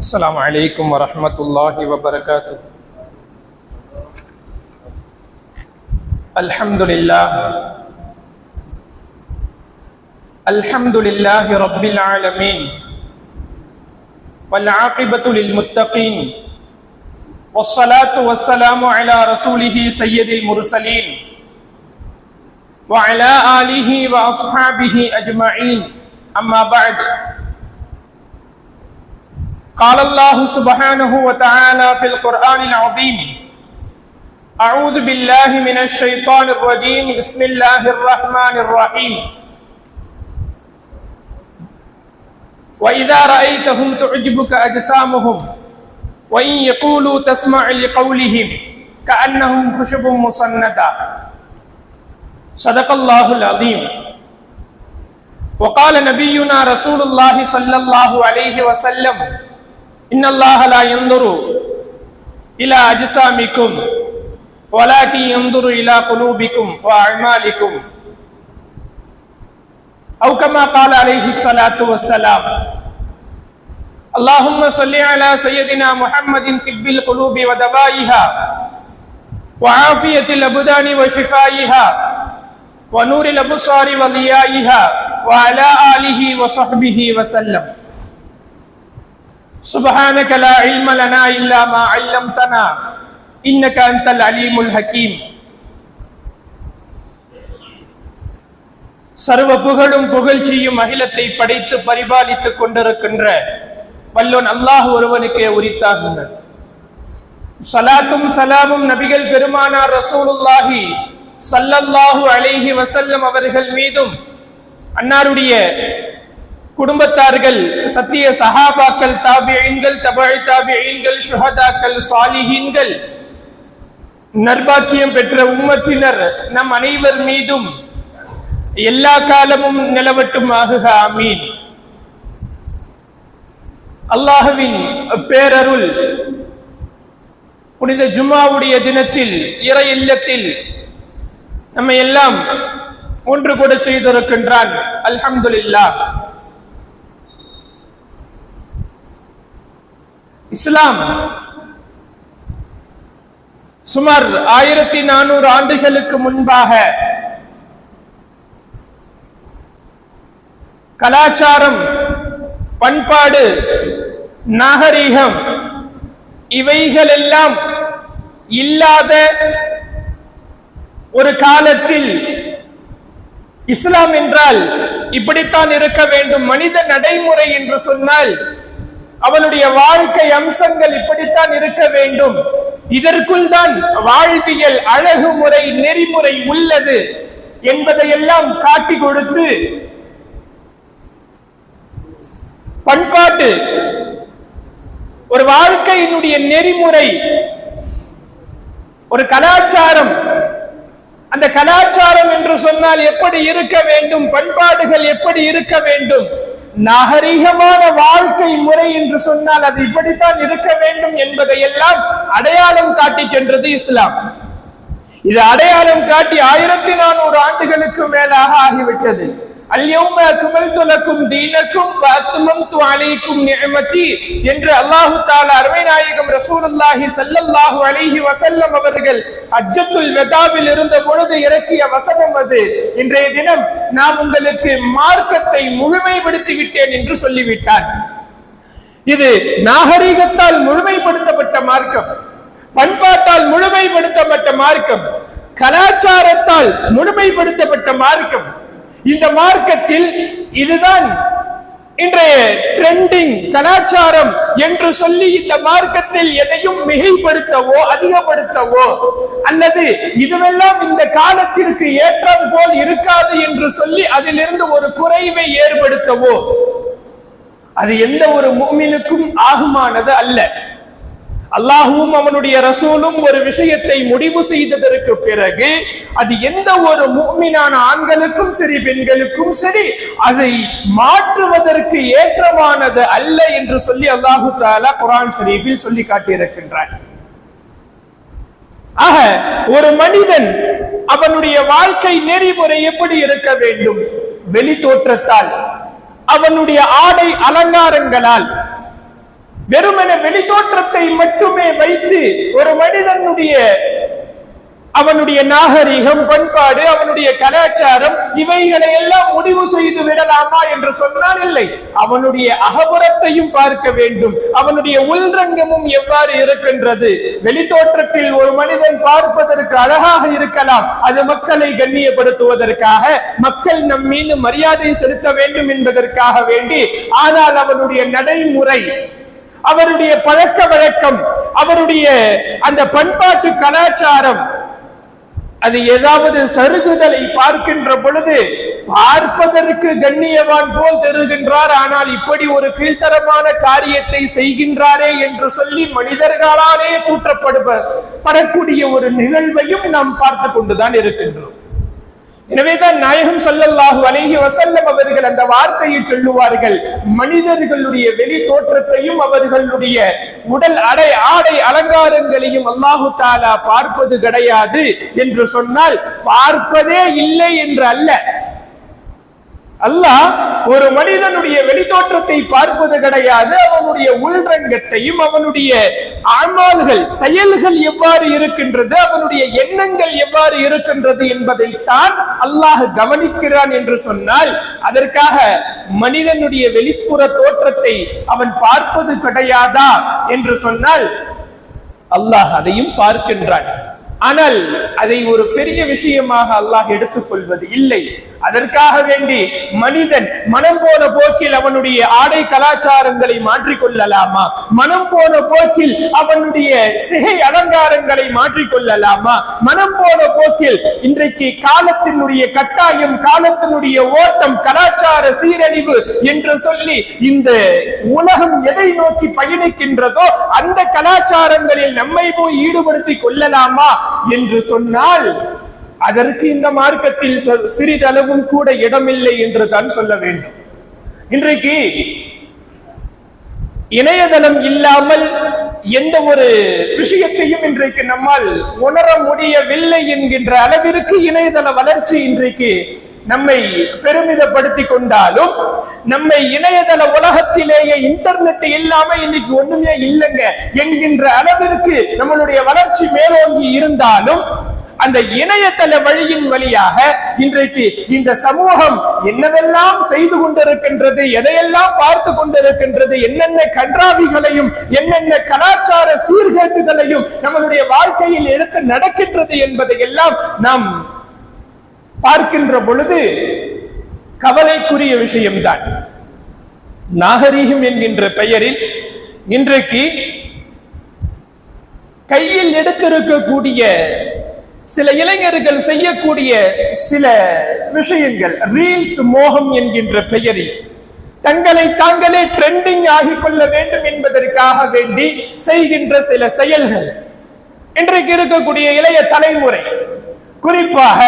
السلام عليكم ورحمة الله وبركاته. الحمد لله رب العالمين، والعاقبة للمتقين، والصلاة والسلام على رسوله سيد المرسلين وعلى آله وأصحابه أجمعين. أما بعد، قال الله سبحانه وتعالى في القرآن العظيم: أعوذ بالله من الشيطان الرجيم، بسم الله الرحمن الرحيم. وإذا رأيتهم تعجبك أجسامهم وإن يقولوا تسمع لقولهم كأنهم خشب مسندة. صدق الله العظيم. وقال نبينا رسول الله صلى الله عليه وسلم: إن الله لا ينظر إلى أجسامكم ولكن ينظر إلى قلوبكم وأعمالكم، أو كما قال عليه الصلاة والسلام. اللهم صل على سيدنا محمد طب القلوب ودوائها وعافية الأبدان وشفائها ونور الأبصار وضيائها وعلى آله وصحبه وسلم. سبحانك لا علم لنا إلا ما علمتنا إنك أنت العليم الحكيم. சர்வ புகழும் புகழ்ச்சியும் அகிலத்தை படைத்து பரிபாலித்துக் கொண்டிருக்கின்ற வல்லோன் அல்லாஹ் ஒருவனுக்கே உரித்தாகுங்க. ஸலாத்தும் சலாமும் நபிகள் பெருமானார் ரசூலுல்லாஹி ஸல்லல்லாஹு அலைஹி வஸல்லம் அவர்கள் மீதும், அன்னாருடைய குடும்பத்தார்கள், சத்திய சஹாபாக்கள், தாபிஈன்கள், தபஅ தாபிஈன்கள், ஷுஹதாக்கள், சாலிஹீன்கள், நற்பாக்கியம் பெற்ற உம்மத்தினர் நம் அனைவர் மீதும் எல்லா காலமும் நிலவட்டும் ஆகுக. ஆமீன். அல்லாஹ்வின் பேரருள் புனித ஜும்ஆவுடைய தினத்தில், இறை இல்லத்தில் நம்மை எல்லாம் ஒன்று கூட செய்திருக்கின்றான். அல்ஹம்துலில்லாஹ். இஸ்லாம் சுமார் 1400 ஆண்டுகளுக்கு முன்பாக கலாச்சாரம், பண்பாடு, நாகரீகம் இவைகளெல்லாம் இல்லாத ஒரு காலத்தில் இஸ்லாம் என்றால் இப்படித்தான் இருக்க வேண்டும், மனித நடைமுறை என்று சொன்னால் அவனுடைய வாழ்க்கை அம்சங்கள் இப்படித்தான் இருக்க வேண்டும், இதற்குள் தான் வாழ்வியல் அழகுமுறை நெறிமுறை உள்ளது என்பதையெல்லாம் காட்டி கொடுத்து, பண்பாட்டு ஒரு வாழ்க்கையினுடைய நெறிமுறை, ஒரு கலாச்சாரம், அந்த கலாச்சாரம் என்று சொன்னால் எப்படி இருக்க வேண்டும், பண்பாடுகள் எப்படி இருக்க வேண்டும், நாகரீகமான வாழ்க்கை முறை என்று சொன்னால் அது இப்படித்தான் இருக்க வேண்டும் என்பதையெல்லாம் அடையாளம் காட்டி சென்றது இஸ்லாம். இது அடையாளம் காட்டி 1400 ஆண்டுகளுக்கு மேலாக ஆகிவிட்டது. அல்யௌம அக்மல்து லக்கும் தீனக்கும் வ அத்மம்து அலைக்கும் நிஅமதி என்று அல்லாஹ் தஆலா அருமை நாயகம் ரசூலுல்லாஹி ஸல்லல்லாஹு அலைஹி வஸல்லம் அவர்கள் ஹஜ்ஜத்துல் வதாவில் இருந்த பொழுது இறக்கிய வசனம் அது. இன்றைய தினம் நான் உங்களுக்கு மார்க்கத்தை முழுமைப்படுத்தி விட்டேன் என்று சொல்லிவிட்டார். இது நாகரீகத்தால் முழுமைப்படுத்தப்பட்ட மார்க்கம், பண்பாட்டால் முழுமைப்படுத்தப்பட்ட மார்க்கம், கலாச்சாரத்தால் முழுமைப்படுத்தப்பட்ட மார்க்கம். இந்த மார்க்கத்தில் இதுதான் இன்றைய ட்ரெண்டிங் கலாச்சாரம் என்று சொல்லி இந்த மார்க்கத்தில் எதையும் மிகைப்படுத்தவோ அதிகப்படுத்தவோ அல்லது இதுவெல்லாம் இந்த காலத்திற்கு ஏற்றது போல் இருக்காது என்று சொல்லி அதிலிருந்து ஒரு குறைவை ஏற்படுத்தவோ அது எந்த ஒரு முஃமினுக்கும் ஆகுமானது அல்ல. அல்லாஹுவும் அவனுடைய ரசூலும் ஒரு விஷயத்தை முடிவு செய்ததற்கு பிறகு அது எந்த ஒரு முஃமினான ஆண்களுக்கும் சரி பெண்களுக்கும் சரி அதை மாற்றுவதற்கு ஏற்றமானது அல்ல என்று சொல்லி அல்லாஹு தஆலா குர்ஆன் ஷரீஃபில் சொல்லி காட்டியிருக்கின்றான். ஆக ஒரு மனிதன் அவனுடைய வாழ்க்கை நெறிமுறை எப்படி இருக்க வேண்டும்? வெளி தோற்றத்தால், அவனுடைய ஆடை அலங்காரங்களால், வெறுமன வெளித்தோற்றத்தை மட்டுமே வைத்து ஒரு மனிதனுடைய அவனுடைய நாகரிகம், பண்பாடு, அவனுடைய கலாச்சாரம் இவைகளை எல்லாம் முடிவு செய்து விடலாமா என்று சொன்னால் இல்லை. அவனுடைய அகபுறத்தையும் பார்க்க வேண்டும். அவனுடைய உள்ரங்கமும் எவ்வாறு இருக்கின்றது. வெளித்தோற்றத்தில் ஒரு மனிதன் பார்ப்பதற்கு அழகாக இருக்கலாம். அது மக்களை கண்ணியப்படுத்துவதற்காக, மக்கள் நம் மீது மரியாதை செலுத்த வேண்டும் என்பதற்காக வேண்டி. ஆனால் அவனுடைய நடைமுறை, அவருடைய பழக்க வழக்கம், அவருடைய அந்த பண்பாட்டு கலாச்சாரம், அது ஏதாவது சருகுதலை பார்க்கின்ற பொழுது பார்ப்பதற்கு கண்ணியவான் போல் தெரிகின்றார். ஆனால் இப்படி ஒரு கீழ்த்தரமான காரியத்தை செய்கின்றாரே என்று சொல்லி மனிதர்களாலே தூற்றப்படக்கூடிய ஒரு நிகழ்வையும் நாம் பார்த்து கொண்டுதான் இருக்கின்றோம். எனவேதான் நாயகம் ஸல்லல்லாஹு அலைஹி வஸல்லம் அவர்கள் அந்த வார்த்தையை சொல்லுவார்கள், மனிதர்களுடைய வெளி தோற்றத்தையும் அவர்களுடைய உடல் ஆடை அலங்காரங்களையும் அல்லாஹு தஆலா பார்ப்பது கிடையாது என்று சொன்னால் பார்ப்பதே இல்லை என்று அல்ல. அல்லாஹ் ஒரு மனிதனுடைய வெளித்தோற்றத்தை பார்ப்பது கிடையாது. அவனுடைய உள்ரங்கத்தையும், அவனுடைய அமல்கள், செயல்கள் எவ்வாறு இருக்கின்றது, அவனுடைய எண்ணங்கள் எவ்வாறு இருக்கின்றது என்பதைத்தான் அல்லாஹ் கவனிக்கிறான் என்று சொன்னால், அதற்காக மனிதனுடைய வெளிப்புற தோற்றத்தை அவன் பார்ப்பது கிடையாதா என்று சொன்னால் அல்லாஹ் அதையும் பார்க்கின்றான். ஆனால் அதை ஒரு பெரிய விஷயமாக அல்லாஹ் எடுத்துக்கொள்வது இல்லை. அதற்காக வேண்டி மனிதன் மனம் போன போக்கில் அவனுடைய ஆடை கலாச்சாரங்களை மாற்றிக்கொள்ளலாமா? மனம் போன போக்கில் அவனுடைய சிகை அலங்காரங்களை மாற்றிக்கொள்ளலாமா? மனம் போன போக்கில் இன்றைக்கு காலத்தினுடைய கட்டாயம், காலத்தினுடைய ஓட்டம், கலாச்சார சீரழிவு என்று சொல்லி இந்த உலகம் எதை நோக்கி பயணிக்கின்றதோ அந்த கலாச்சாரங்களில் நம்மை போய் ஈடுபடுத்திக் கொள்ளலாமா என்று சொன்னால் அதற்கு இந்த மார்க்கத்தில் சிறிதளவும் கூட இடமில்லை என்று தான் சொல்ல வேண்டும். இன்றைக்கு இணையதளம் இல்லாமல் எந்த ஒரு விஷயத்தையும் இன்றைக்கு நம்மால் உணர முடியவில்லை என்கின்ற அளவிற்கு இணையதள வளர்ச்சி இன்றைக்கு நம்மை பெருமிதப்படுத்திக் கொண்டாலும், நம்மை இணையதள உலகத்திலேயே இன்டர்நெட் இல்லாம இன்னைக்கு ஒண்ணுமே இல்லைங்க என்கின்ற அளவிற்கு நம்மளுடைய வளர்ச்சி மேலோங்கி இருந்தாலும், அந்த இணையதள வழியின் வழியாக இன்றைக்கு இந்த சமூகம் என்னவெல்லாம் செய்து கொண்டிருக்கின்றது, எதையெல்லாம் பார்த்து கொண்டிருக்கின்றது, என்னென்ன கன்றாவிகளையும் என்னென்ன கலாச்சார சீர்கேட்டுகளையும் நம்மளுடைய வாழ்க்கையில் எடுத்து நடக்கின்றது என்பதை எல்லாம் நாம் பார்க்கின்ற பொழுது கவலைக்குரிய விஷயம்தான். நாகரீகம் என்கின்ற பெயரில் இன்றைக்கு கையில் எடுத்திருக்கக்கூடிய சில இளைஞர்கள் செய்யக்கூடிய சில விஷயங்கள், ரீல்ஸ் மோகம் என்கின்ற பெயரில் தங்களை தாங்களே ட்ரெண்டிங் ஆகிக் கொள்ள வேண்டும் என்பதற்காக வேண்டி செய்கின்ற சில செயல்கள் இன்றைக்கு இருக்கக்கூடிய இளைய தலைமுறை, குறிப்பாக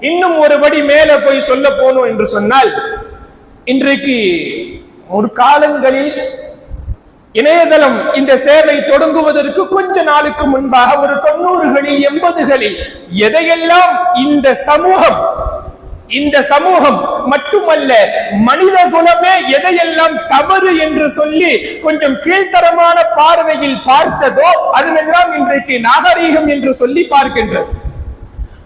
இன்னும் ஒருபடி மேல போய் சொல்ல போனோம் என்று சொன்னால், இன்றைக்கு ஒரு காலங்களில் இணையதளம் இந்த சேவை தொடங்குவதற்கு கொஞ்ச நாளுக்கு முன்பாக ஒரு 90களில் 80களில் எதையெல்லாம் இந்த சமூகம் மட்டுமல்ல மனித குலமே எதையெல்லாம் தவறு என்று சொல்லி கொஞ்சம் கீழ்த்தரமான பார்வையில் பார்த்ததோ அதுவெல்லாம் இன்றைக்கு நாகரீகம் என்று சொல்லி பார்க்கின்றது.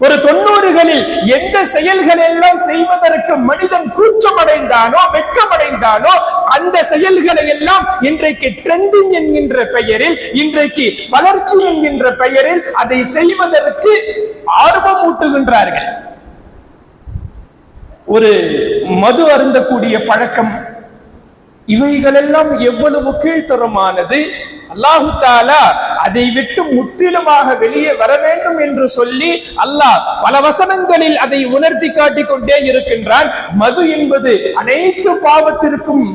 ஒரு 90களில் எந்த செயல்கள் எல்லாம் செய்வதற்கு மனிதன் கூச்சமடைந்தானோ, வெட்கமடைந்தானோ, அந்த செயல்களை எல்லாம் இன்றைக்கு ட்ரெண்டிங் என்கின்ற பெயரில், இன்றைக்கு வளர்ச்சி என்கின்ற பெயரில் அதை செய்வதற்கு ஆர்வம் ஊட்டுகின்றார்கள். ஒரு மது அருந்தக்கூடிய பழக்கம், இவைகளெல்லாம் எவ்வளவு கீழ்த்தரமானது. அல்லாஹு தஆலா அதை விட்டு முற்றிலுமாக வெளியே வர வேண்டும் என்று சொல்லி அல்லாஹ் பல வசனங்களில் அதை உணர்த்தி காட்டிக் கொண்டே இருக்கின்றான். மது என்பது அனைத்து பாவத்திற்கும்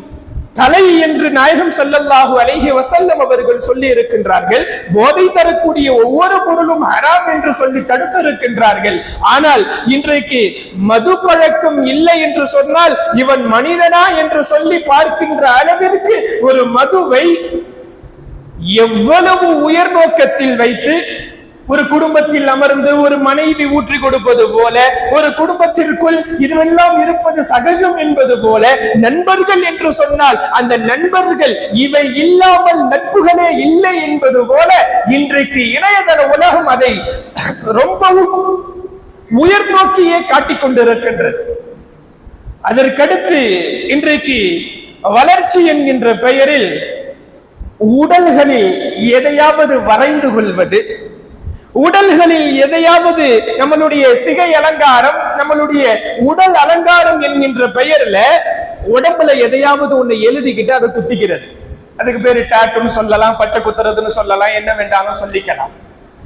தலை என்று நாயகம் ஸல்லல்லாஹு அலைஹி வஸல்லம் அவர்கள் சொல்லி இருக்கின்றார்கள். போதை தரக்கூடிய ஒவ்வொரு பொருளும் ஹராம் என்று சொல்லி தடுத்திருக்கின்றார்கள். ஆனால் இன்றைக்கு மது பழக்கம் இல்லை என்று சொன்னால் இவன் மனிதனா என்று சொல்லி பார்க்கின்ற அளவிற்கு ஒரு மதுவை எவ்வளவு உயர் நோக்கத்தில் வைத்து ஒரு குடும்பத்தில் அமர்ந்து ஒரு மனைவி ஊற்றி கொடுப்பது போல, ஒரு குடும்பத்திற்குள் இதுவெல்லாம் இருப்பது சகஜம் என்பது போல, நண்பர்கள் என்று சொன்னால் அந்த நண்பர்கள் இவை இல்லாமல் நட்புகளே இல்லை என்பது போல இன்றைக்கு இணையதள உலகம் அதை ரொம்பவும் உயர் நோக்கியே காட்டிக் கொண்டிருக்கின்றது. அதற்கடுத்து இன்றைக்கு வளர்ச்சி என்கின்ற பெயரில் உடல்களில் எதையாவது வரைந்து கொள்வது, உடல்களில் எதையாவது நம்மளுடைய சிகை அலங்காரம், நம்மளுடைய உடல் அலங்காரம் என்கின்ற பெயர்ல உடம்புல எதையாவது ஒண்ணு எழுதிக்கிட்டு அதை குத்திக்கிறது. அதுக்கு பேரு டாட்டுன்னு சொல்லலாம், பச்சை குத்துறதுன்னு சொல்லலாம், என்ன வேண்டாலும் சொல்லிக்கலாம்.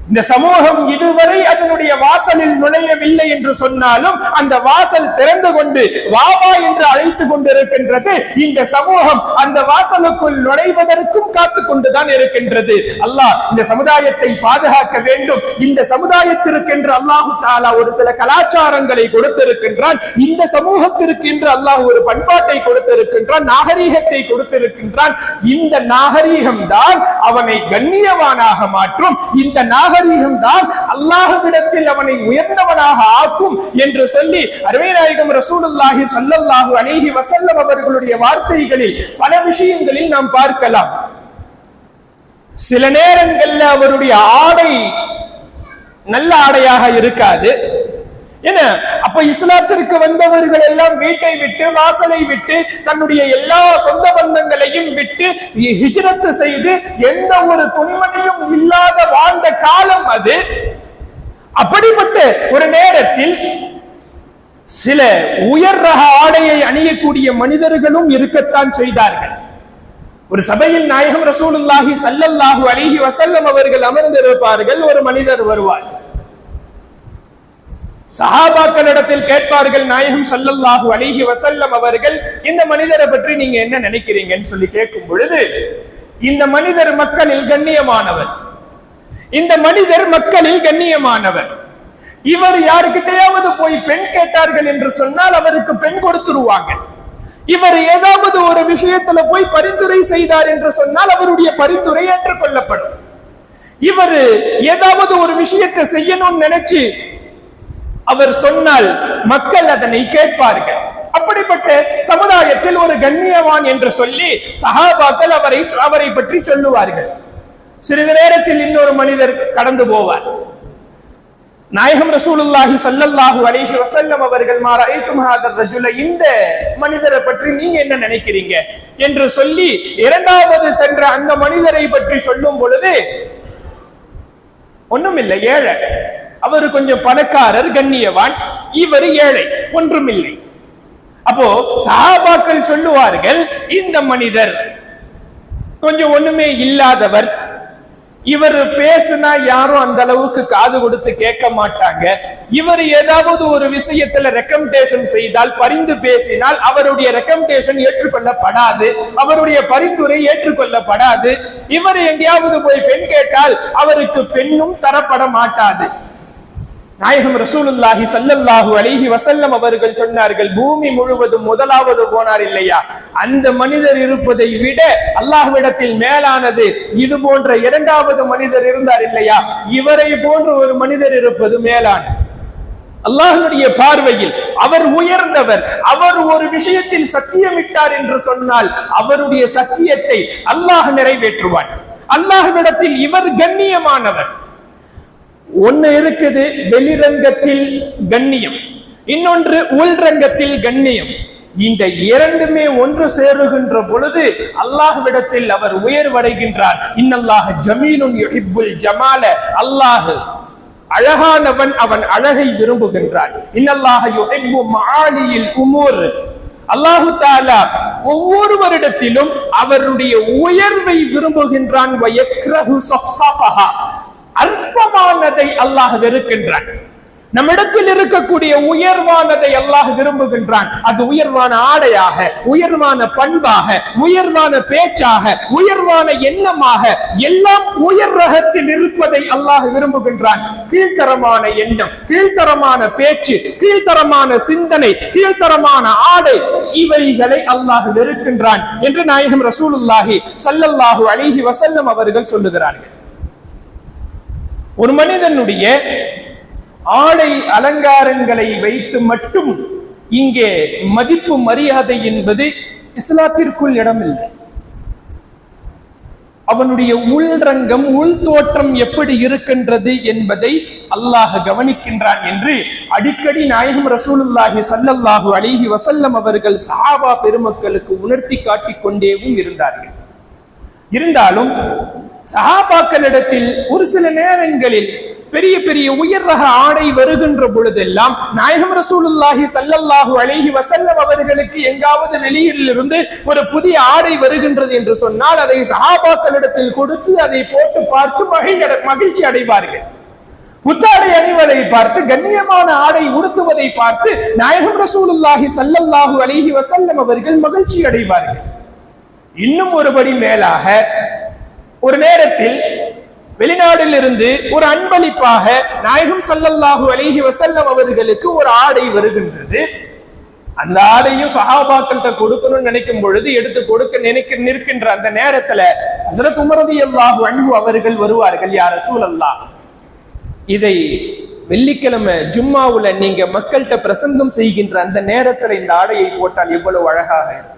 இந்த சமூகம் இதுவரை அதனுடைய வாசலில் நுழையவில்லை என்று சொன்னாலும் அந்த வாசல் திறந்து கொண்டு வாவா என்று அழைத்துக் கொண்டிருக்கின்றது. இந்த சமூகம் அந்த வாசலுக்குள் நுழைவதற்கும் காத்துக் கொண்டுதான் இருக்கின்றது. அல்லாஹ் இந்த சமுதாயத்தை பாதுகாக்க வேண்டும். இந்த சமுதாயத்திற்கு என்று அல்லாஹு தஆலா ஒரு சில கலாச்சாரங்களை கொடுத்திருக்கின்றான். இந்த சமூகத்திற்கு என்று அல்லாஹ் ஒரு பண்பாட்டை கொடுத்திருக்கின்றான், நாகரீகத்தை கொடுத்திருக்கின்றான். இந்த நாகரீகம் தான் அவனை கண்ணியவானாக மாற்றும். இந்த நாகரீகம் தான் அல்லாஹ்விடத்தில் அவனை உயர்ந்தவனாக ஆக்கும் என்று சொல்லி அருமை நாயகம் ரசூலுல்லாஹி ஸல்லல்லாஹு அலைஹி வஸல்லம் அவர்களுடைய வார்த்தைகளில் பல விஷயங்களில் நாம் பார்க்கலாம். சில நேரங்கள்ல அவருடைய ஆடை நல்ல ஆடையாக இருக்காது. என்ன, அப்ப இஸ்லாத்திற்கு வந்தவர்கள் எல்லாம் வீட்டை விட்டு, வாசலை விட்டு, தன்னுடைய எல்லா சொந்த பந்தங்களையும் விட்டு ஹிஜ்ரத் செய்து எந்த ஒரு துணிமணியும் இல்லாத வாழ்ந்த காலம் அது. அப்படிப்பட்ட ஒரு நேரத்தில் சில உயர் ரக ஆடையை அணியக்கூடிய மனிதர்களும் இருக்கத்தான் செய்தார்கள். ஒரு சபையில் நாயகம் ரசூலுல்லாஹி ஸல்லல்லாஹு அலைஹி வஸல்லம் அவர்கள் அமர்ந்திருப்பார்கள். ஒரு மனிதர் வருவார். சஹாபாக்களிடத்தில் கேட்பார்கள், நாயகம் ஸல்லல்லாஹு அலைஹி வஸல்லம் அவர்கள் இந்த மனிதரை பற்றி நீங்க என்ன நினைக்கிறீங்கன்னு சொல்லி கேட்கும் பொழுது, இந்த மனிதர் மக்களில் கண்ணியமானவர், இந்த மனிதர் மக்களில் கண்ணியமானவர், இவர் யாருக்கிட்டையாவது போய் பெண் கேட்டார்கள் என்று சொன்னால் அவருக்கு பெண் கொடுத்துருவாங்க. இவர் ஏதாவது ஒரு விஷயத்துல போய் பரிந்துரை செய்தார் என்று சொன்னால் அவருடைய பரிந்துரை ஏற்றுக்கொள்ளப்படும். இவர் ஏதாவது ஒரு விஷயத்தை செய்யணும்னு நினைச்சு அவர் சொன்னால் மக்கள் அதனை கேட்பார்கள். அப்படிப்பட்ட சமுதாயத்தில் ஒரு கண்ணியவான் என்று சொல்லி சஹாபாக்கள் அவரை பற்றி சொல்லுவார்கள். சிறிது நேரத்தில் இன்னொரு மனிதர் கடந்து போவார். நாயகம் ரசூலுல்லாஹி ஸல்லல்லாஹு அலைஹி வஸல்லம் அவர்கள் மா ரஅய்தும் ஹாதர் ரஜுல, இந்த மனிதரை பற்றி நீங்க என்ன நினைக்கிறீங்க என்று சொல்லி இரண்டாவது சென்ற அந்த மனிதரை பற்றி சொல்லும் பொழுது, ஒண்ணுமில்லை, ஏழை. அவரு கொஞ்சம் பணக்காரர், கண்ணியவான், இவர் ஏழை, ஒன்றுமில்லை. அப்போ சஹாபாக்கள் சொல்லுவார்கள், இந்த மனிதர் கொஞ்சம் ஒண்ணுமே இல்லாதவர், இவர் பேசினா யாரும் அந்த அளவுக்கு காது கொடுத்து கேட்க மாட்டாங்க. இவர் ஏதாவது ஒரு விஷயத்துல ரெக்கமெண்டேஷன் செய்தால், பரிந்து பேசினால் அவருடைய ரெக்கமெண்டேஷன் ஏற்றுக்கொள்ளப்படாது, அவருடைய பரிந்துரை ஏற்றுக்கொள்ளப்படாது. இவர் எங்கேயாவது போய் பெண் கேட்டால் அவருக்கு பெண்ணும் தரப்பட மாட்டாது. நாயகம் ரசூலுல்லாஹி ஸல்லல்லாஹு அலைஹி வஸல்லம் அவர்கள் சொன்னார்கள், பூமி முழுவதும் முதலாவது போனார் இல்லையா, அந்த மனிதர் இருப்பதை விட அல்லாஹ்விடத்தில் மேலானது இது போன்ற இரண்டாவது மனிதர் இருந்தார் இல்லையா, இவரை போன்ற ஒரு மனிதர் இருப்பது மேலானது. அல்லாஹ்வுடைய பார்வையில் அவர் உயர்ந்தவர். அவர் ஒரு விஷயத்தில் சத்தியமிட்டார் என்று சொன்னால் அவருடைய சத்தியத்தை அல்லாஹ் நிறைவேற்றுவார். அல்லாஹ்விடத்தில் இவர் கண்ணியமானவர். ஒன்னு இருக்குது வெளிரங்கத்தில் கண்ணியம், இன்னொன்று உள்ரங்கத்தில் கண்ணியம். இந்த இரண்டுமே ஒன்று சேருகின்ற பொழுது அல்லாஹ்விடத்தில் அவர் உயர்வடைகின்றார். இன்னல்லாஹ் ஜமீலுன் யுஹிப்புல் ஜமால, அல்லாஹ் அழகானவன், அவன் அழகை விரும்புகின்றான். இன்னல்லாஹ யுஹிப்பு மஆலியில் உமூர், அல்லாஹு தஆலா ஒவ்வொருவரிடத்திலும் அவருடைய உயர்வை விரும்புகின்றான். வயக்ரஹு ஸஃஸஃபஹா, அற்பமானதை அல்லாஹ் வெறுக்கின்றான். நம்மிடத்தில் இருக்கக்கூடிய உயர்வானதை அல்லாஹ் விரும்புகின்றான். அது உயர்வான ஆடையாக, உயர்வான பண்பாக, உயர்வான பேச்சாக, உயர்வான எண்ணமாக, எல்லாம் உயர் ரகத்தில் இருப்பதை அல்லாஹ் விரும்புகின்றான். கீழ்த்தரமான எண்ணம், கீழ்த்தரமான பேச்சு, கீழ்த்தரமான சிந்தனை, கீழ்த்தரமான ஆடை, இவைகளை அல்லாஹ் வெறுக்கின்றான் என்று நாயகம் ரசூலுல்லாஹி ஸல்லல்லாஹு அலைஹி வஸல்லம் அவர்கள் சொல்லுகிறார்கள். ஒரு மனிதனுடைய ஆடை அலங்காரங்களை வைத்து மட்டும் இங்கே மதிப்பு மரியாதை என்பது இஸ்லாத்திற்குள் இடமில்லை. அவனுடைய உள்ரங்கம் உள் தோற்றம் எப்படி இருக்கின்றது என்பதை அல்லாஹ் கவனிக்கின்றான் என்று அடிக்கடி நாயகம் ரசூலுல்லாஹி ஸல்லல்லாஹு அலைஹி வஸல்லம் அவர்கள் சஹாபா பெருமக்களுக்கு உணர்த்தி காட்டிக் கொண்டேவும் இருந்தார்கள். இருந்தாலும் சஹாபாக்களிடத்தில் ஒரு சில நேரங்களில் பெரிய பெரிய உயர் ரக ஆடை வருகின்ற பொழுதெல்லாம் நாயகம் ரசூலுல்லாஹி ஸல்லல்லாஹு அலைஹி வஸல்லம் அவர்களுக்கு எங்காவது வெளியில் இருந்து ஒரு புதிய ஆடை வருகின்றது என்று சொன்னால் அதை சஹாபாக்களிடத்தில் கொடுத்து அதை போட்டு பார்த்து மகிழ்ச்சி அடைவார்கள். புத்தாடை அணிவதை பார்த்து, கண்ணியமான ஆடை உடுத்துவதை பார்த்து நாயகம் ரசூலுல்லாஹி ஸல்லல்லாஹு அலைஹி வஸல்லம் அவர்கள் மகிழ்ச்சி அடைவார்கள். இன்னும் ஒருபடி மேலாக ஒரு நேரத்தில் வெளிநாட்டில் இருந்து ஒரு அன்பளிப்பாக நாயகம் ஸல்லல்லாஹு அலைஹி வஸல்லம் அவர்களுக்கு ஒரு ஆடை வருகின்றது. அந்த ஆடையும் சஹாபாக்கள்கிட்ட கொடுக்கணும்னு நினைக்கும் பொழுது எடுத்து கொடுக்க நிற்கின்ற அந்த நேரத்துல ஹஜ்ரத் உமர் ரலியல்லாஹு அன்ஹு அவர்கள் வருவார்கள். யா ரசூலல்லாஹ், இதை வெள்ளிக்கிழமை ஜும்மாவுல நீங்க மக்கள்கிட்ட பிரசங்கம் செய்கின்ற அந்த நேரத்துல இந்த ஆடையை போட்டால் எவ்வளவு அழகாக இருக்கும்.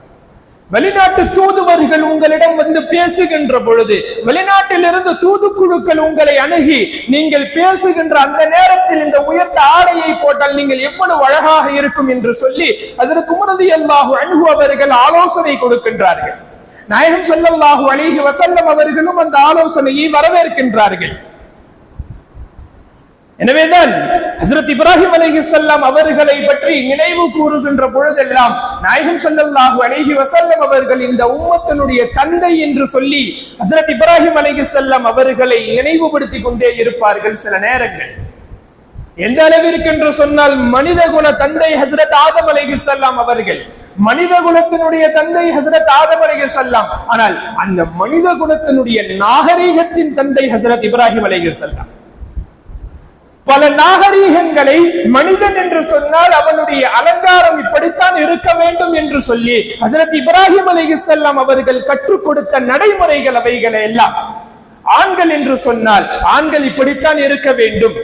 வெளிநாட்டு தூதுவர்கள் உங்களிடம் வந்து பேசுகின்ற பொழுது, வெளிநாட்டிலிருந்து தூதுக்குழுக்கள் உங்களை அணுகி நீங்கள் பேசுகின்ற அந்த நேரத்தில் இந்த உயர்ந்த ஆடையை போட்டால் நீங்கள் எவ்வளவு அழகாக இருக்கும் என்று சொல்லி ஹஜ்ரத் உமர் ரலியல்லாஹு அன்ஹு அவர்கள் ஆலோசனை கொடுக்கின்றார்கள். நாயகம் ஸல்லல்லாஹு அலைஹி வஸல்லம் அவர்களும் அந்த ஆலோசனையை வரவேற்கின்றார்கள். எனவேதான் ஹஜ்ரத் இப்ராஹிம் அலைஹிஸ்ஸலாம் அவர்களை பற்றி நினைவு கூறுகின்ற பொழுதெல்லாம் நாயகம் ஸல்லல்லாஹு அலைஹி வஸல்லம் அவர்கள் இந்த உம்மத்தினுடைய தந்தை என்று சொல்லி ஹஜ்ரத் இப்ராஹிம் அலைஹிஸ்ஸலாம் அவர்களை நினைவுபடுத்திக் கொண்டே இருப்பார்கள். சில நேரங்கள் எந்த அளவிற்கு என்று சொன்னால், மனித குல தந்தை ஹஜ்ரத் ஆதம் அலைஹிஸ்ஸலாம் அவர்கள், மனித குலத்தினுடைய தந்தை ஹஜ்ரத் ஆதம் அலைஹிஸ்ஸலாம். ஆனால் அந்த மனித குலத்தினுடைய நாகரீகத்தின் தந்தை ஹஜ்ரத் இப்ராஹிம் அலைஹிஸ்ஸலாம். பல நாகரீகங்களை மனிதன் என்று சொன்னால் அவனுடைய அலங்காரம் இப்படித்தான் இருக்க வேண்டும் என்று சொல்லி ஹஜ்ரத் இப்ராஹிம் அலைஹிஸ்ஸலாம் அவர்கள் கற்றுக் கொடுத்த நடைமுறைகள் அவைகளை எல்லாம். ஆண்கள் என்று சொன்னால் ஆண்கள் இப்படித்தான் இருக்க வேண்டும்.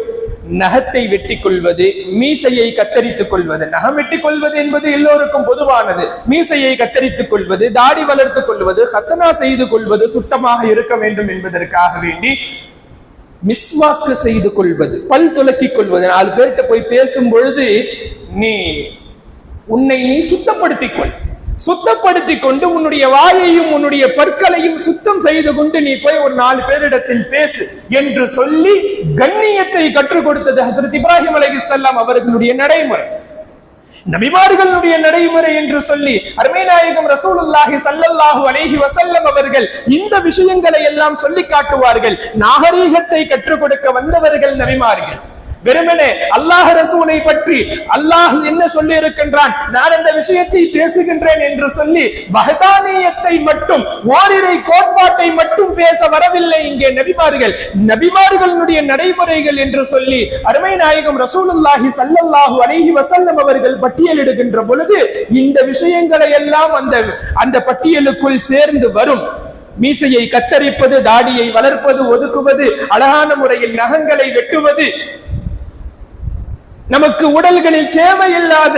நகத்தை வெட்டிக் கொள்வது, மீசையை கத்தரித்துக் கொள்வது. நகம் வெட்டிக் கொள்வது என்பது எல்லோருக்கும் பொதுவானது. மீசையை கத்தரித்துக் கொள்வது, தாடி வளர்த்துக் கொள்வது, ஹத்தனா செய்து கொள்வது, சுத்தமாக இருக்க வேண்டும் என்பதற்காக வேண்டி மிஸ்வாக்கு செய்து கொள்வது, பல் துலக்கிக் கொள்வது. 4 பேர்கிட்ட போய் பேசும் பொழுது உன்னை நீ சுத்தப்படுத்திக் கொள். சுத்தப்படுத்திக் கொண்டு உன்னுடைய வாயையும் உன்னுடைய பற்களையும் சுத்தம் செய்து கொண்டு நீ போய் ஒரு 4 பேரிடத்தில் பேசு என்று சொல்லி கண்ணியத்தை கற்றுக் கொடுத்தது ஹஜ்ரத் இப்ராஹிம் அலைஹிஸ்ஸலாம் அவர்களுடைய நடைமுறை, நபிமார்களுடைய நடைமுறை என்று சொல்லி அருமை நாயகம் ரசூலுல்லாஹி ஸல்லல்லாஹு அலைஹி வஸல்லம் அவர்கள் இந்த விஷயங்களை எல்லாம் சொல்லி காட்டுவார்கள். நாகரீகத்தை கற்றுக் கொடுக்க வந்தவர்கள் நபிமார்கள். வெறுமனே அல்லாஹ் ரசூலை பற்றி அல்லாஹ் என்ன சொல்லி இருக்கின்றான், நான் அந்த விஷயத்தை பேசுகின்றேன் என்று சொல்லி வஹதானியத்தை மட்டும், ஓரிரை கோட்பாட்டை மட்டும் பேச வரவில்லை இங்கே நபிமார்கள். நபிமார்களுடைய நடைமுறைகள் என்று சொல்லி அருமை நாயகம் ரசூலுல்லாஹி ஸல்லல்லாஹு அலைஹி வஸல்லம் அவர்கள் பட்டியலிடுகின்ற பொழுது இந்த விஷயங்களை எல்லாம் அந்த பட்டியலுக்குள் சேர்ந்து வரும். மீசையை கத்தரிப்பது, தாடியை வளர்ப்பது, ஒதுக்குவது, அழகான முறையில் நகங்களை வெட்டுவது, நமக்கு உடல்களில் தேவையில்லாத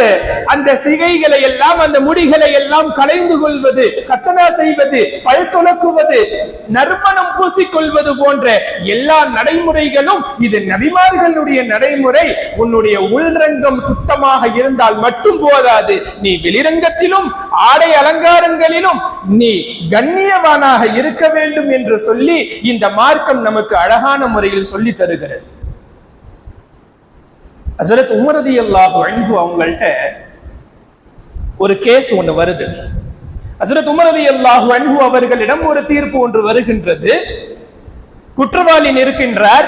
அந்த சிகைகளை எல்லாம், அந்த முடிகளை எல்லாம் களைந்து கொள்வது, கத்தனா செய்வது, பல் துலக்குவது, நறுமணம் பூசிக்கொள்வது போன்ற எல்லா நடைமுறைகளும் இது நபிமார்களுடைய நடைமுறை. உன்னுடைய உள்ரங்கம் சுத்தமாக இருந்தால் மட்டும் போதாது, நீ வெளிரங்கத்திலும் ஆடை அலங்காரங்களிலும் நீ கண்ணியவானாக இருக்க வேண்டும் என்று சொல்லி இந்த மார்க்கம் நமக்கு அழகான முறையில் சொல்லி தருகிறது. ஹஜ்ரத் உமர் ரலியல்லாஹு அன்ஹு அவங்கள்ட்ட ஒரு கேஸ் ஒன்று வருது. ஹஜ்ரத் உமர் ரலியல்லாஹு அன்ஹு அவர்களிடம் ஒரு தீர்ப்பு ஒன்று வருகின்றது. குற்றவாளி இருக்கின்றார்,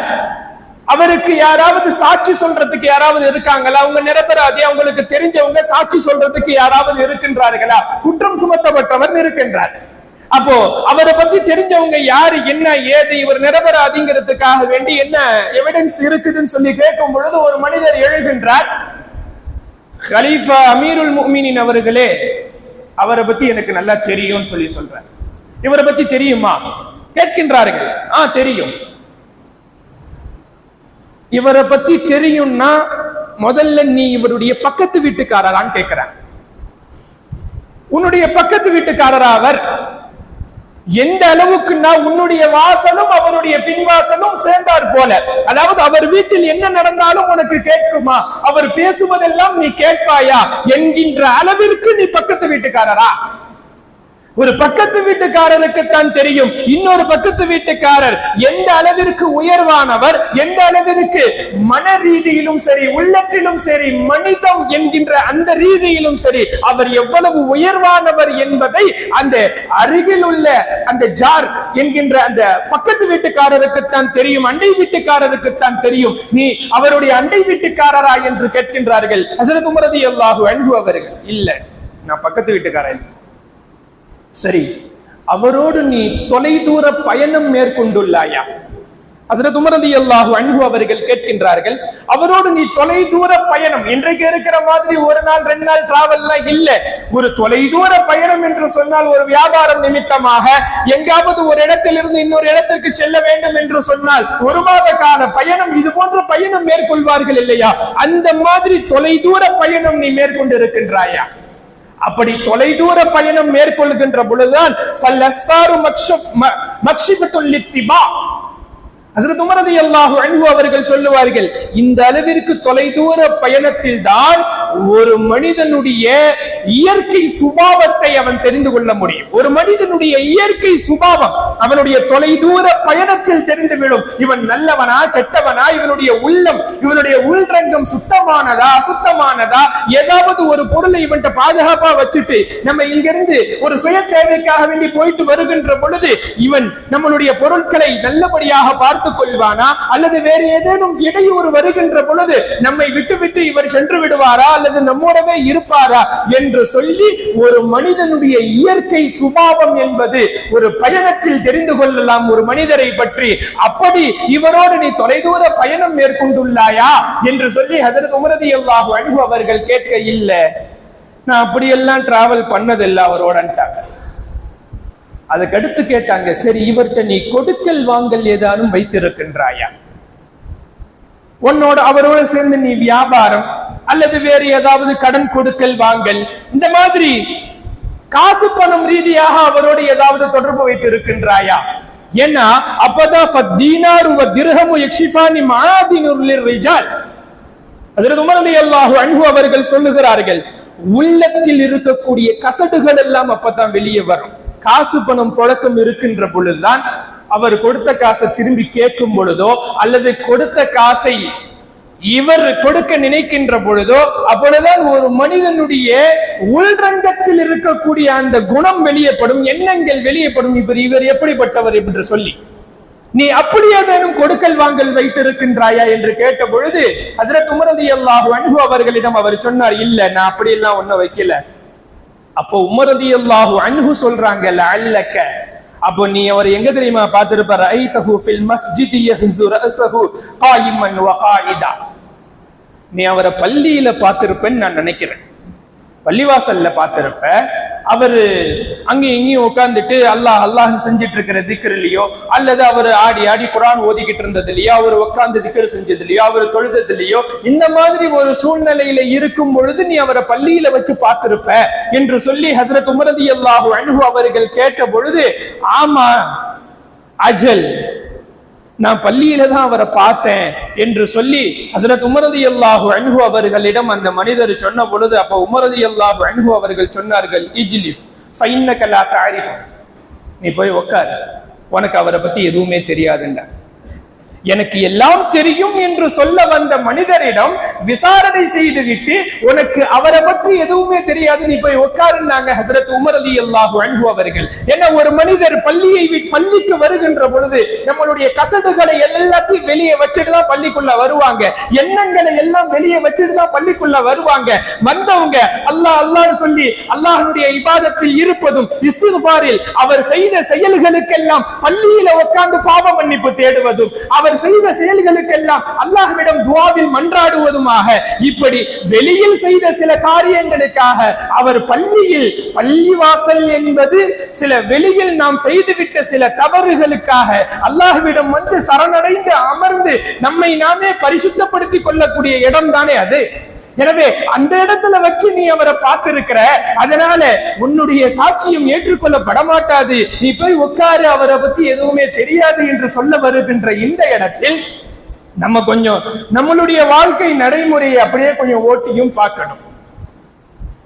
அவருக்கு யாராவது சாட்சி சொல்றதுக்கு யாராவது இருக்காங்களா? அவங்க நிரபராதி, அவங்களுக்கு தெரிஞ்சவங்க சாட்சி சொல்றதுக்கு யாராவது இருக்கின்றார்களா? குற்றம் சுமத்தப்பட்டவர் இருக்கின்றார். அப்போ அவரை பத்தி தெரிஞ்சவங்க யாரு, என்ன ஏது, இவர் நிரபராதிங்கிறதுக்காக வேண்டி என்ன எவிடன்ஸ் இருக்குதுன்னு சொல்லி கேட்கும் பொழுது ஒரு மனிதர் எழுகின்றார். கலீஃபா அமீருல் முஃமினீன் அவர்களே, அவரை பத்தி எனக்கு நல்லா தெரியும்னு சொல்லி சொல்றார். இவரை பத்தி தெரியுமா கேட்கின்றார்கள். தெரியும். இவரை பத்தி தெரியும்னா முதல்ல நீ இவருடைய பக்கத்து வீட்டுக்காரரான்னு கேட்கிறான். உன்னுடைய பக்கத்து வீட்டுக்காரரா அவர்? எந்த அளவுக்குன்னா உன்னுடைய வாசலும் அவருடைய பின்வாசலும் சேர்ந்தார் போல. அதாவது அவர் வீட்டில் என்ன நடந்தாலும் உனக்கு கேட்குமா, அவர் பேசுவதெல்லாம் நீ கேட்பாயா என்கின்ற அளவிற்கு நீ பக்கத்து வீட்டுக்காரரா? ஒரு பக்கத்து வீட்டுக்காரருக்கு தான் தெரியும் இன்னொரு பக்கத்து வீட்டுக்காரர் எந்த அளவிற்கு உயர்வானவர், எந்த அளவிற்கு மன ரீதியிலும் சரி, உள்ளத்திலும் சரி, மனிதம் என்கின்ற அந்த ரீதியிலும் சரி அவர் எவ்வளவு உயர்வானவர் என்பதை அந்த அருகில் உள்ள அந்த ஜார் என்கின்ற அந்த பக்கத்து வீட்டுக்காரருக்கு தான் தெரியும், அண்டை வீட்டுக்காரருக்கு தான் தெரியும். நீ அவருடைய அண்டை வீட்டுக்காரரா என்று கேட்கின்றார்கள். ஹஸரத் உமர் ரலியல்லாஹு அன்ஹு அவர்கள், இல்ல நான் பக்கத்து வீட்டுக்காரன். சரி, அவரோடு நீ தொலைதூர பயணம் மேற்கொண்டுள்ளாயா? ஹஸரத் உமர் ரலியல்லாஹு அன்ஹு அவர்கள் கேட்கின்றார்கள், அவரோடு நீ தொலைதூர பயணம், இன்றைக்கு இருக்கிற மாதிரி ஒரு நாள் 2 நாள் டிராவல்லாம் இல்ல. ஒரு தொலைதூர பயணம் என்று சொன்னால் ஒரு வியாபாரம் நிமித்தமாக எங்காவது ஒரு இடத்திலிருந்து இன்னொரு இடத்திற்கு செல்ல வேண்டும் என்று சொன்னால் 1 மாத கால பயணம், இது போன்ற பயணம் மேற்கொள்வார்கள் இல்லையா? அந்த மாதிரி தொலைதூர பயணம் நீ மேற்கொண்டு இருக்கின்றாயா? அப்படி தொலைதூர பயணம் மேற்கொள்கின்ற பொழுதுதான் ஹஸரத் உமர் ரலியல்லாஹு அன்ஹு அவர்கள் சொல்லுவார்கள், இந்த அளவிற்கு தொலைதூர பயணத்தில் தான் ஒரு மனிதனுடைய இயற்கை சுபாவத்தை அவன் தெரிந்து கொள்ள முடியும். ஒரு மனிதனுடைய இயற்கை சுபாவம் அவனுடைய தொலைதூர பயணத்தில் தெரிந்துவிடும். இவன் நல்லவனா கெட்டவனா, இவனுடைய உள்ளம், இவனுடைய உள்ரங்கம் சுத்தமானதா அசுத்தமானதா, ஏதாவது ஒரு பொருளை இவன்ட்ட பாதுகாப்பா வச்சுட்டு நம்ம இங்கிருந்து ஒரு சுய தேவைக்காக வேண்டி போயிட்டு வருகின்ற பொழுது இவன் நம்மளுடைய பொருட்களை நல்லபடியாக பார்த்து கொள்வானா, அல்லது வேறு ஏதேனும் இடையூறு வருகின்ற பொழுது நம்மை விட்டு இவர் சென்று விடுவாரா, அல்லது நம்மோடவே இருப்பாரா என்று சொல்லி ஒரு மனிதனுடைய இயற்கை சுபாவம் என்பது ஒரு பயணத்தில் தெரிந்து கொள்ளலாம் ஒரு மனிதரை பற்றி. அப்படி இவரோடு நீ தொலைதூர பயணம் மேற்கொண்டுள்ளாயா என்று சொல்லி ஹஸரத் உமர் ரலியல்லாஹு அன்ஹு அவர்கள் கேட்க, இல்ல நான் அப்படியெல்லாம் டிராவல் பண்ணதில்லை அவரோடன்ட்டாங்க. அதுக்கடுத்து கேட்டாங்க, சரி இவர்கிட்ட நீ கொடுக்கல் வாங்கல் ஏதானும் வைத்திருக்கின்றாயா? உன்னோட அவரோட சேர்ந்து நீ வியாபாரம் அல்லது வேறு ஏதாவது கடன் கொடுக்கல் வாங்கல், இந்த மாதிரி காசு பணம் ரீதியாக அவரோடு ஏதாவது தொடர்பு வைத்திருக்கின்றாயா? ஏன்னா அப்பதான் ஃபதீனாரு வ திர்ஹமு யக்ஷிஃபானி மஆதினுர் லிர்ரிஜால். ஹஸரத் உமர் ரலியல்லாஹு அன்ஹு அவர்கள் சொல்லுகிறார்கள், உள்ளத்தில் இருக்கக்கூடிய கசடுகள் எல்லாம் அப்பதான் வெளியே வரும். காசு பணம் புழக்கம் இருக்கின்ற பொழுதுதான் அவர் கொடுத்த காசை திரும்பி கேட்கும் பொழுதோ அல்லது கொடுத்த காசை இவர் கொடுக்க நினைக்கின்ற பொழுதோ அப்பொழுதுதான் ஒரு மனிதனுடைய உள்ரங்கத்தில் இருக்கக்கூடிய அந்த குணம் வெளியப்படும், எண்ணங்கள் வெளியப்படும். இவர் எப்படிப்பட்டவர் என்று சொல்லி நீ அப்படியேனும் கொடுக்கல் வாங்கல் வைத்திருக்கின்றாயா என்று கேட்ட பொழுது ஹஸரத் உமர் ரலியல்லாஹு அன்ஹு அவர்களிடம் அவர் சொன்னார், இல்ல நான் அப்படியெல்லாம் ஒன்னும் வைக்கல. அப்போ உமர் ரலியல்லாஹு அன்ஹு சொல்றாங்க, லஅல்லக, அப்போ நீ அவர் எங்க தெரியுமா பார்த்திருப்பார், ஐதஹு ஃபில் மஸ்ஜிதி யஹ்ஸு ரஸஹு காயிமன் வ காயிதா. நீ அவரை பள்ளியில பார்த்திருப்பேன்னு நான் நினைக்கிறேன். பள்ளிவாசல்ல பார்த்திருப்ப, அவரு அங்கேயும் இங்கேயும் உட்கார்ந்துட்டு அல்லாஹ் அல்லாஹ் செஞ்சிட்டு இருக்கிற திக்ர்லயோ அல்லது அவர் ஆடி ஆடி குர்ஆன் ஓதிக்கிட்டு இருந்ததுலயோ அவர் உட்கார்ந்து திக்ர் செஞ்சதுலயோ அவர் தொழுததுலயோ இந்த மாதிரி ஒரு சூழ்நிலையில இருக்கும் பொழுது நீ அவரை பள்ளியில வச்சு பார்த்திருப்ப என்று சொல்லி ஹஸரத் உமர் ரலியல்லாஹு அன்ஹு அவர்கள் கேட்ட பொழுது, ஆமா அஜல் நான் பள்ளியில தான் அவரை பார்த்தேன் என்று சொல்லி ஹஸரத் உமர் ரலியல்லாஹு அன்ஹு அவர்களிடம் அந்த மனிதர் சொன்ன பொழுது அப்ப உமர் ரலியல்லாஹு அன்ஹு அவர்கள் சொன்னார்கள், இஜ்லிஸ் ஃபஇன்னக லா தஅரிஃபு, நீ போய் உட்காரு, உனக்கு அவரை பத்தி எதுவுமே தெரியாதுன்னா. எனக்கு எல்லாம் தெரியும் என்று சொல்ல வந்த மனிதரிடம் விசாரணை செய்துவிட்டு உனக்கு அவரை பற்றி எதுவுமே தெரியாது, நீ போய் உட்காருன்னாங்க ஹஸரத் உமர் ரலியல்லாஹு அன்ஹு அவர்கள். என்ன, ஒரு மனிதர் பள்ளிக்கு வருகின்ற பொழுது நம்மளுடைய கசடுகளை எல்லாத்தையும் வெளியே வச்சுட்டு தான் பள்ளிக்குள்ள வருவாங்க, எண்ணங்களை எல்லாம் வெளியே வச்சுட்டு தான் பள்ளிக்குள்ள வருவாங்க. வந்தவங்க அல்லாஹ் அல்லாஹ்னு சொல்லி அல்லாஹ்வுடைய இபாதத்தில் இருப்பதும் இஸ்திக்ஃபாரில் அவர் செய்த செயல்களுக்கெல்லாம் பள்ளியில உட்கார்ந்து பாவ மன்னிப்பு தேடுவதும் அவர் அவர் செய்த செயல்களுக்கெல்லாம் அல்லாஹ்விடம் துஆவில் மன்றாடுவதுமாக, இப்படி வெளியில் செய்த சில காரியங்களுக்காக அவர் பள்ளிவாசல் என்பது சில வெளியில் நாம் செய்துவிட்ட சில தவறுகளுக்காக அல்லாஹ்விடம் வந்து சரணடைந்து அமர்ந்து நம்மை நாமே பரிசுத்தப்படுத்திக் கொள்ளக்கூடிய இடம் தானே அது. எனவே அந்த இடத்துல வச்சு நீ அவரை பார்த்திருக்கிற, அதனால உன்னுடைய சாட்சியம் ஏற்றுக்கொள்ளப்பட மாட்டாது, நீ போய் உட்காரு, அவரை பத்தி எதுவுமே தெரியாது என்று சொல்ல வருகின்ற இந்த இடத்தில் நம்ம கொஞ்சம் நம்மளுடைய வாழ்க்கை நடைமுறையை அப்படியே கொஞ்சம் ஓட்டியும் பார்க்கணும்.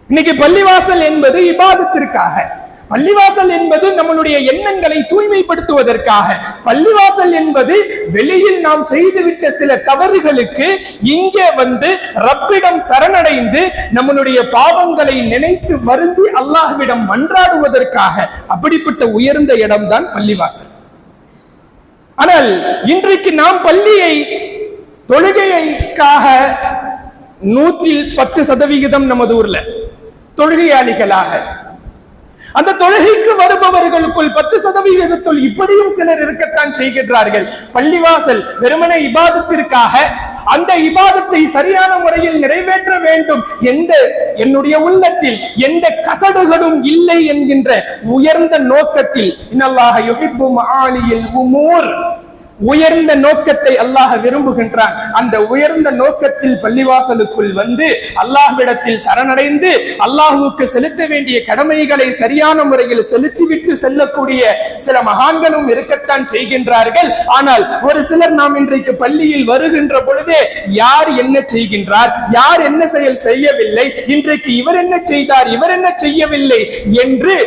இன்னைக்கு பள்ளிவாசல் என்பது இபாதத்திற்காக, பள்ளிவாசல் என்பது நம்மளுடைய எண்ணங்களை தூய்மைப்படுத்துவதற்காக, பள்ளிவாசல் என்பது வெளியில் நாம் செய்துவிட்ட சில தவறுகளுக்கு இங்கே வந்து ரப்பிடம் சரணடைந்து நம்மளுடைய பாவங்களை நினைத்து வருந்தி அல்லாஹ்விடம் மன்றாடுவதற்காக அப்படிப்பட்ட உயர்ந்த இடம்தான் பள்ளிவாசல். ஆனால் இன்றைக்கு நாம் பள்ளியை தொழுகைக்காக 110% நமது ஊர்ல தொழுகையாளிகளாக, அந்த தொழுகைக்கு வருபவர்களுக்குள் 10% இப்படியும் சிலர் இருக்கத்தான் செய்கின்றார்கள். பள்ளிவாசல் வெறுமனே இபாதத்திற்காக, அந்த இபாதத்தை சரியான முறையில் நிறைவேற்ற வேண்டும், என்னுடைய உள்ளத்தில் எந்த கசடுகளும் இல்லை என்கின்ற உயர்ந்த நோக்கத்தில், இன்னல்லாஹ யுஹிப்பு மஆலியில் உமூர், உயர்ந்த நோக்கத்தை அல்லாஹ் விரும்புகின்றான். அந்த உயர்ந்த நோக்கத்தில் பள்ளிவாசலுக்குள் வந்து அல்லாஹ்விடத்தில் சரணடைந்து அல்லாஹுக்கு செலுத்த வேண்டிய கடமைகளை சரியான முறையில் செலுத்திவிட்டு செல்லக்கூடிய சில மகான்களும் இருக்கத்தான் செய்கின்றார்கள். ஆனால் ஒரு சிலர் நாம் இன்றைக்கு பள்ளியில் வருகின்ற பொழுதே யார் என்ன செய்கின்றார், யார் என்ன செயல் செய்யவில்லை, இன்றைக்கு இவர் என்ன செய்தார், இவர் என்ன செய்யவில்லை என்று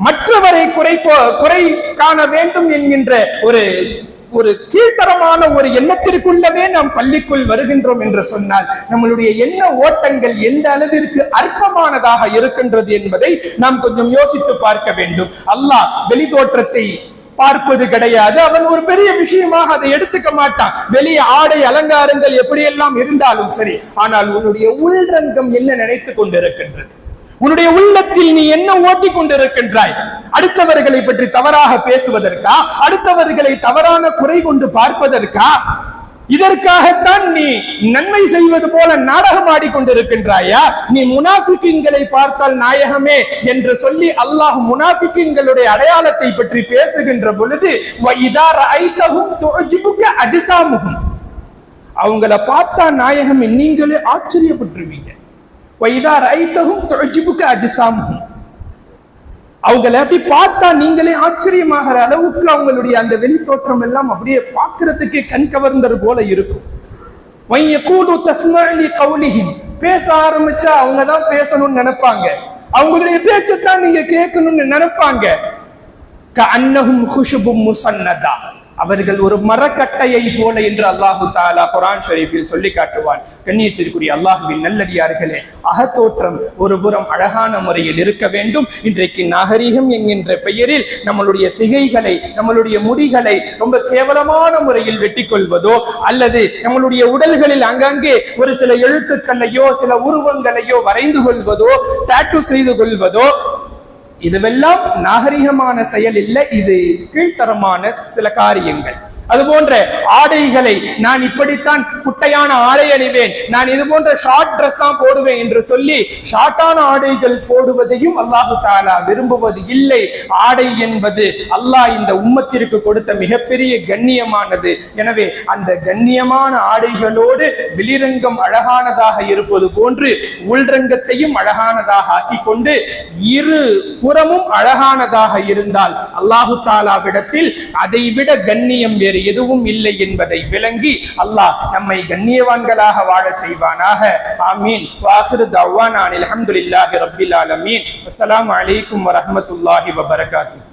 மற்றவரை குறை காண வேண்டும் என்கின்ற ஒரு கீழ்த்தரமான ஒரு எண்ணத்திற்குள்ளவே நாம் பள்ளிக்குள் வருகின்றோம் என்று சொன்னால் நம்மளுடைய எண்ண ஓட்டங்கள் எந்த அளவிற்கு அற்பமானதாக இருக்கின்றது என்பதை நாம் கொஞ்சம் யோசித்து பார்க்க வேண்டும். அல்லாஹ் வெளி தோற்றத்தை பார்ப்பது கிடையாது, அவன் ஒரு பெரிய விஷயமாக அதை எடுத்துக்க மாட்டான். வெளியே ஆடை அலங்காரங்கள் எப்படியெல்லாம் இருந்தாலும் சரி, ஆனால் உன்னுடைய உள்ரங்கம் என்ன நினைத்துக் கொண்டிருக்கின்றது, உன்னுடைய உள்ளத்தில் நீ என்ன ஓட்டிக் கொண்டிருக்கின்றாய்? அடுத்தவர்களை பற்றி தவறாக பேசுவதற்கா, அடுத்தவர்களை தவறான குறை கொண்டு பார்ப்பதற்கா? இதற்காகத்தான் நீ நன்மை செய்வது போல நாடகம் ஆடிக்கொண்டிருக்கின்றாயா? நீ முனாஃபிக்கீன்களை பார்த்தால் நாயகமே என்று சொல்லி அல்லாஹ் முனாஃபிக்கீன்களுடைய அடையாளத்தை பற்றி பேசுகின்ற பொழுது வஇதா ரஅய்தஹும் துஅஜிபுக அஜ்சாமுஹும், அவங்கள பார்த்தா நாயகம் நீங்களே ஆச்சரியப்பட்டுருவீங்க. அவங்களை அப்படி பார்த்தா நீங்களே ஆச்சரியமாகிற அளவுக்கு அவங்களுடைய அந்த வெளி தோற்றம் எல்லாம் அப்படியே பார்க்கிறதுக்கு கண் கவர்ந்தது போல இருக்கும். பேச ஆரம்பிச்சா அவங்கதான் பேசணும்னு நினைப்பாங்க, அவங்களுடைய பேச்சத்தான் நீங்க கேட்கணும்னு நினைப்பாங்க. அவர்கள் ஒரு மரக்கட்டையை போல என்று அல்லாஹு தஆலா குர்ஆன் ஷரீஃபில் சொல்லி காட்டுவான். கண்ணியத்திற்குரிய அல்லாஹ்வின் நல்லடியார்களே, அகத்தோற்றம் ஒரு புறம் அழகான முறையில் இருக்க வேண்டும். இன்றைக்கு நாகரீகம் என்கின்ற பெயரில் நம்மளுடைய சிகைகளை, நம்மளுடைய முடிகளை ரொம்ப கேவலமான முறையில் வெட்டிக் கொள்வதோ, அல்லது நம்மளுடைய உடல்களில் அங்கங்கே ஒரு சில எழுத்துக்களையோ சில உருவங்களையோ வரைந்து கொள்வதோ, டாட்டூ செய்து கொள்வதோ, இதுவெல்லாம் நாகரிகமான செயல் இல்லை, இது கீழ்த்தரமான சில காரியங்கள். அது போன்ற ஆடைகளை, நான் இப்படித்தான் குட்டையான ஆடை அணிவேன், நான் இது போன்ற ஷார்ட் ட்ரெஸ் தான் போடுவேன் என்று சொல்லி ஷார்ட்டான ஆடைகள் போடுவதையும் அல்லாஹு தஆலா விரும்புவது இல்லை. ஆடை என்பது அல்லாஹ் இந்த உம்மத்திற்கு கொடுத்த மிகப்பெரிய கண்ணியமானது. எனவே அந்த கண்ணியமான ஆடைகளோடு வெளிரங்கம் அழகானதாக இருப்பது போன்று உள்ரங்கத்தையும் அழகானதாக ஆக்கிக் கொண்டு இரு புறமும் அழகானதாக இருந்தால் அல்லாஹு தஆலாவிடத்தில் அதைவிட கண்ணியம் வேறு எதுவும் இல்லை என்பதை விளங்கி அல்லாஹ் நம்மை கண்ணியவான்களாக வாழச் செய்வானாக. ஆமீன். வாஹிரு தஅவானா அல்ஹம்துலில்லாஹி ரப்பில் ஆலமீன். அஸ்ஸலாமு அலைக்கும் வரஹ்மத்துல்லாஹி வபரகாத்துஹு.